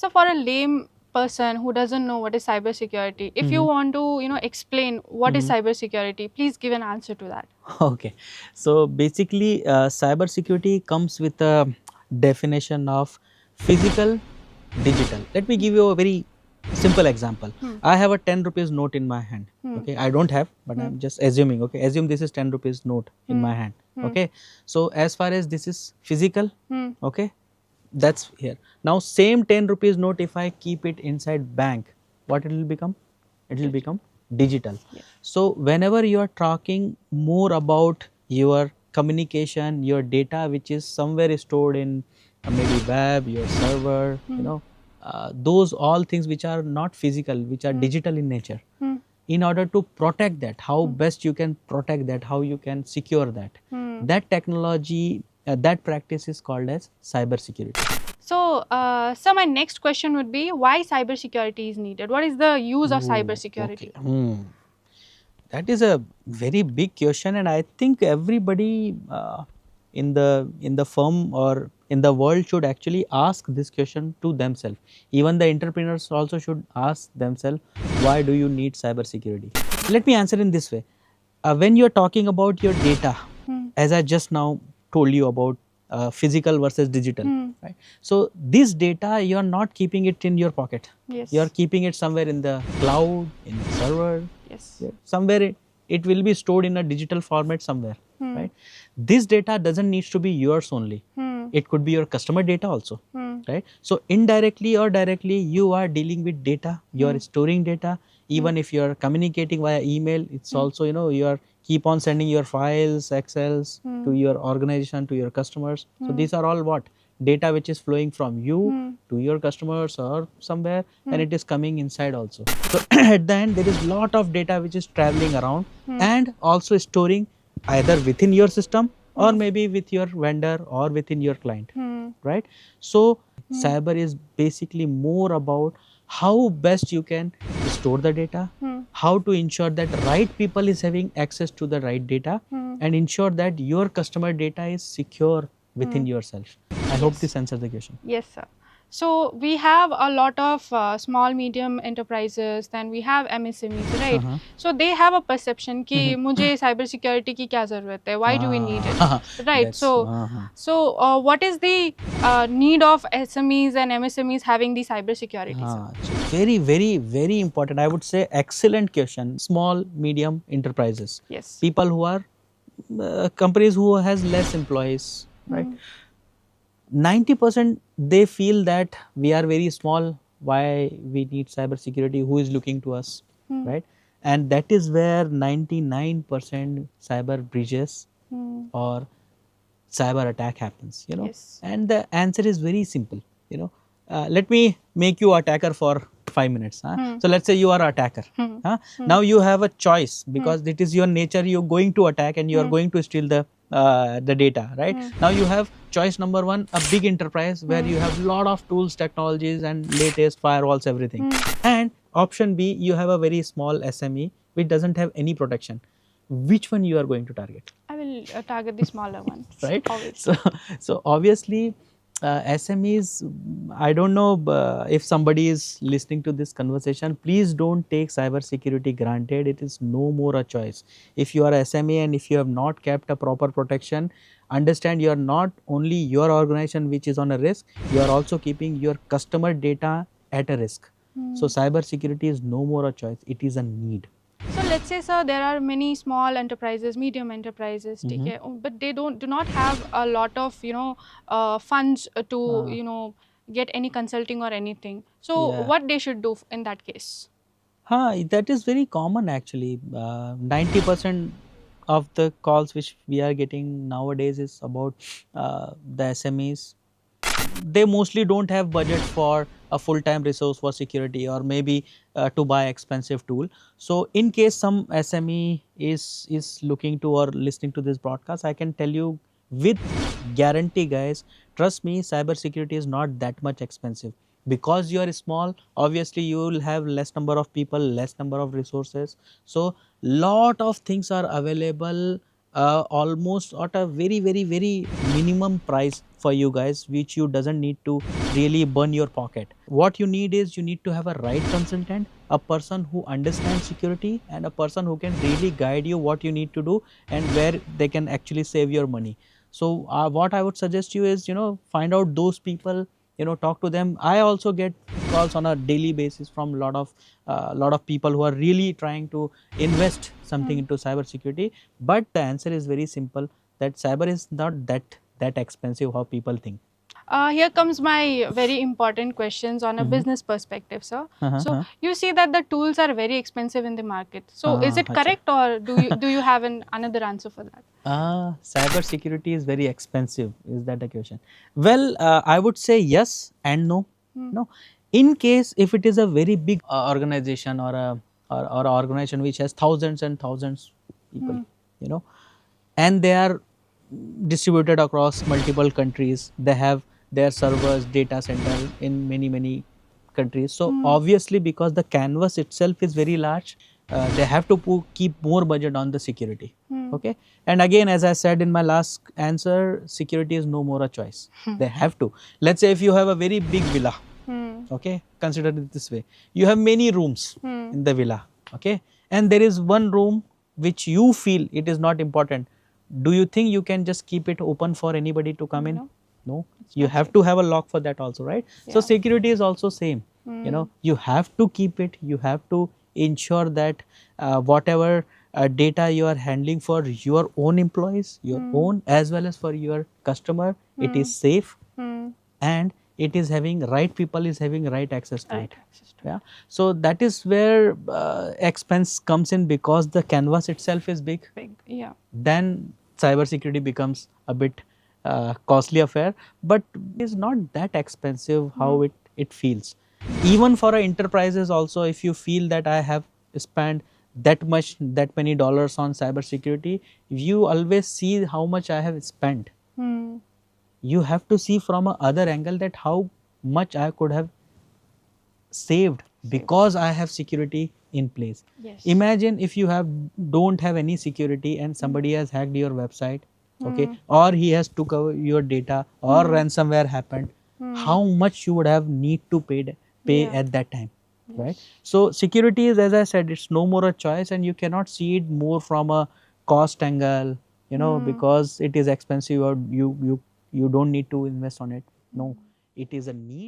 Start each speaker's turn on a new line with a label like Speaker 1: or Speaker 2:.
Speaker 1: So for a lame person who doesn't know what is cybersecurity, if you
Speaker 2: Mhm.
Speaker 1: want to, explain what is
Speaker 2: Mhm.
Speaker 1: cybersecurity, please give an answer to that.
Speaker 2: Okay, so basically, cybersecurity comes with a definition of physical, digital. Let me give you a very simple example.
Speaker 1: Hmm.
Speaker 2: I have a 10 rupees note in my hand.
Speaker 1: Hmm.
Speaker 2: Okay, I don't have, but
Speaker 1: Hmm.
Speaker 2: I'm just assuming. Okay, assume this is 10 rupees note in
Speaker 1: Hmm.
Speaker 2: my hand.
Speaker 1: Hmm.
Speaker 2: Okay, so as far as this is physical,
Speaker 1: Hmm.
Speaker 2: okay, that's here. Now, same 10 rupees note, if I keep it inside bank, what it will become? It will
Speaker 1: Digi-
Speaker 2: become digital.
Speaker 1: Yes.
Speaker 2: So whenever you are talking more about your communication, your data, which is somewhere stored in maybe web, your server,
Speaker 1: Hmm.
Speaker 2: those all things which are not physical, which are
Speaker 1: Hmm.
Speaker 2: digital in nature.
Speaker 1: Hmm.
Speaker 2: In order to protect that, how
Speaker 1: Hmm.
Speaker 2: best you can protect that, how you can secure that,
Speaker 1: Hmm.
Speaker 2: that technology, that practice is called as cyber security.
Speaker 1: So my next question would be why cybersecurity is needed? What is the use of
Speaker 2: Oh, okay.
Speaker 1: cybersecurity?
Speaker 2: That is a very big question, and I think everybody in the firm or in the world should actually ask this question to themselves. Even the entrepreneurs also should ask themselves, why do you need cyber security? Let me answer in this way. When you are talking about your data,
Speaker 1: Hmm.
Speaker 2: as I just now told you about physical versus digital,
Speaker 1: Hmm.
Speaker 2: right? So this data, you are not keeping it in your pocket. You are
Speaker 1: Yes.
Speaker 2: keeping it somewhere in the cloud, in the server,
Speaker 1: Yes.
Speaker 2: yeah, somewhere it will be stored in a digital format somewhere,
Speaker 1: Hmm.
Speaker 2: right? This data doesn't need to be yours only.
Speaker 1: Hmm.
Speaker 2: It could be your customer data also,
Speaker 1: Hmm.
Speaker 2: right? So indirectly or directly, you are dealing with data. You
Speaker 1: Hmm.
Speaker 2: are storing data.
Speaker 1: Hmm.
Speaker 2: Even if you are communicating via email, it's
Speaker 1: Hmm.
Speaker 2: also, you are keep on sending your files, excels to
Speaker 1: Hmm.
Speaker 2: your organization, to your customers. So
Speaker 1: Hmm.
Speaker 2: these are all what data which is flowing from you
Speaker 1: Hmm.
Speaker 2: to your customers or somewhere, and
Speaker 1: Hmm.
Speaker 2: it is coming inside also. So at the end, there is lot of data which is traveling around
Speaker 1: Hmm.
Speaker 2: and also storing either within your system or
Speaker 1: Hmm.
Speaker 2: maybe with your vendor or within your client,
Speaker 1: Hmm.
Speaker 2: right? So
Speaker 1: Hmm.
Speaker 2: cyber is basically more about how best you can store the data,
Speaker 1: Hmm.
Speaker 2: how to ensure that right people is having access to the right data,
Speaker 1: Hmm.
Speaker 2: and ensure that your customer data is secure
Speaker 1: Hmm.
Speaker 2: within yourself. I hope
Speaker 1: Yes.
Speaker 2: this answers the question.
Speaker 1: Yes, sir. So we have a lot of small, medium enterprises. Then we have MSMEs, right?
Speaker 2: Uh-huh.
Speaker 1: So they have a perception कि मुझे cyber security की क्या ज़रूरत है? Why do we need it?
Speaker 2: Ah,
Speaker 1: Right.
Speaker 2: that's
Speaker 1: What is the need of SMEs and MSMEs having the cyber security, sir?
Speaker 2: so very, very, very important. I would say excellent question. Small, medium enterprises,
Speaker 1: Yes.
Speaker 2: people who are companies who has less employees, right?
Speaker 1: Hmm.
Speaker 2: 90% they feel that we are very small. Why we need cyber security? Who is looking to us,
Speaker 1: Hmm.
Speaker 2: right? And that is where 99% cyber breaches
Speaker 1: Hmm.
Speaker 2: or cyber attack happens,
Speaker 1: Yes.
Speaker 2: and the answer is very simple. Let me make you attacker for 5 minutes, huh?
Speaker 1: Hmm.
Speaker 2: So let's say you are attacker,
Speaker 1: Hmm.
Speaker 2: huh?
Speaker 1: Hmm.
Speaker 2: Now you have a choice
Speaker 1: Hmm.
Speaker 2: because it is your nature, you're going to attack and you are
Speaker 1: Hmm.
Speaker 2: going to steal the data, right?
Speaker 1: Hmm.
Speaker 2: Now you have choice number one, a big enterprise where
Speaker 1: Hmm.
Speaker 2: you have lot of tools, technologies and latest firewalls, everything.
Speaker 1: Hmm.
Speaker 2: And option B, you have a very small SME which doesn't have any protection. Which one you are going to target?
Speaker 1: I will target the smaller ones,
Speaker 2: Right? So
Speaker 1: obviously.
Speaker 2: so obviously, SMEs, I don't know if somebody is listening to this conversation, please don't take cyber security granted. It is no more a choice. If you are a SME and if you have not kept a proper protection, understand you are not only your organization which is on a risk, you are also keeping your customer data at a risk. So
Speaker 1: Hmm.
Speaker 2: cyber security is no more a choice, it is a need.
Speaker 1: So let's say, sir, there are many small enterprises, medium enterprises, ठीक
Speaker 2: Mhm.
Speaker 1: है, but they do not have a lot of funds to
Speaker 2: Uh,
Speaker 1: get any consulting or anything. So
Speaker 2: yeah.
Speaker 1: what they should do in that case?
Speaker 2: That is very common actually. 90% of the calls which we are getting nowadays is about the SMEs. They mostly don't have budget for a full-time resource for security or maybe to buy expensive tool. So in case some SME is looking to or listening to this broadcast, I can tell you with guarantee, guys, trust me, cyber security is not that much expensive. Because you are small, obviously you will have less number of people, less number of resources. So lot of things are available almost at a very minimum price for you guys, which you doesn't need to really burn your pocket. What you need is you need to have a right consultant, a person who understands security, and a person who can really guide you what you need to do and where they can actually save your money. So what I would suggest you is, find out those people, talk to them. I also get calls on a daily basis from lot of people who are really trying to invest something into cyber security. But the answer is very simple, that cyber is not that expensive how people think.
Speaker 1: Here comes my very important questions on a
Speaker 2: Mhm.
Speaker 1: business perspective, sir.
Speaker 2: Uh-huh,
Speaker 1: So
Speaker 2: uh-huh.
Speaker 1: you see that the tools are very expensive in the market. So is it
Speaker 2: Acha.
Speaker 1: correct, or do you have another answer for that?
Speaker 2: Cyber security is very expensive. Is that a question? Well, I would say yes and no.
Speaker 1: Hmm.
Speaker 2: No, in case if it is a very big organization, or a organization which has thousands and thousands people,
Speaker 1: Hmm.
Speaker 2: you know, and they are distributed across multiple countries. They have their servers, data center in many countries. So
Speaker 1: Hmm.
Speaker 2: obviously, because the canvas itself is very large, they have to keep more budget on the security.
Speaker 1: Hmm.
Speaker 2: Okay, and again, as I said in my last answer, security is no more a choice. They have to. Let's say if you have a very big villa,
Speaker 1: Hmm.
Speaker 2: okay, consider it this way: you have many rooms
Speaker 1: Hmm.
Speaker 2: in the villa, okay, and there is one room which you feel it is not important. Do you think you can just keep it open for anybody to come in?
Speaker 1: No,
Speaker 2: No,
Speaker 1: it's
Speaker 2: you
Speaker 1: not
Speaker 2: have
Speaker 1: safe.
Speaker 2: to have a lock for that also, right? So
Speaker 1: Yeah.
Speaker 2: security is also same.
Speaker 1: Hmm.
Speaker 2: You have to keep it, you have to ensure that whatever data you are handling for your own employees, your
Speaker 1: Hmm.
Speaker 2: own as well as for your customer, it
Speaker 1: Hmm.
Speaker 2: is safe,
Speaker 1: Hmm.
Speaker 2: and it is having right people is having right access to
Speaker 1: Right
Speaker 2: it.
Speaker 1: access to
Speaker 2: Yeah,
Speaker 1: it.
Speaker 2: so that is where expense comes in, because the canvas itself is big.
Speaker 1: Big. Yeah.
Speaker 2: Then cybersecurity becomes a bit costly affair, but it is not that expensive
Speaker 1: Hmm.
Speaker 2: how it feels. Even for a enterprises also, if you feel that I have spent that many dollars on cybersecurity, you always see how much I have spent.
Speaker 1: Hmm.
Speaker 2: You have to see from a other angle that how much I could have saved
Speaker 1: Saved.
Speaker 2: because I have security in place.
Speaker 1: Yes.
Speaker 2: Imagine if you don't have any security and somebody has hacked your website, okay,
Speaker 1: Hmm.
Speaker 2: or he has took away your data, or
Speaker 1: Hmm.
Speaker 2: ransomware happened.
Speaker 1: Hmm.
Speaker 2: How much you would have need to pay
Speaker 1: Yeah.
Speaker 2: at that time, right?
Speaker 1: Yes.
Speaker 2: So security is, as I said, it's no more a choice, and you cannot see it more from a cost angle,
Speaker 1: Hmm.
Speaker 2: because it is expensive, or you don't need to invest on it. No, it is a need.